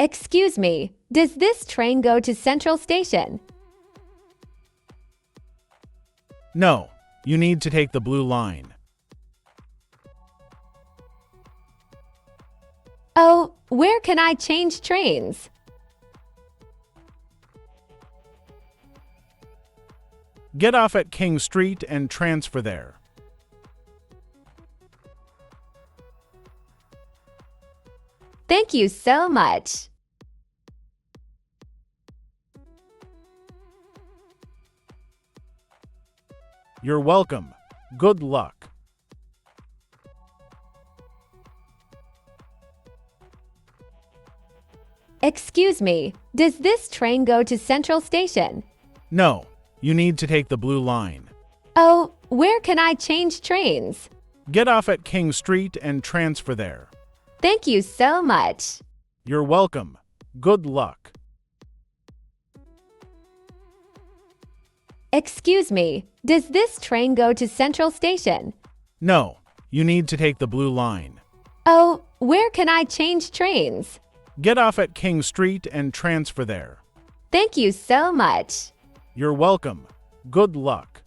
Excuse me, does this train go to Central Station? No, you need to take the blue line. Oh, where can I change trains? Get off at King Street and transfer there. Thank you so much. You're welcome. Good luck. Excuse me, does this train go to Central Station? No, you need to take the blue line. Oh, where can I change trains? Get off at King Street and transfer there. Thank you so much. You're welcome. Good luck. Excuse me, does this train go to Central Station? No, you need to take the blue line. Oh, where can I change trains? Get off at King Street and transfer there. Thank you so much. You're welcome. Good luck.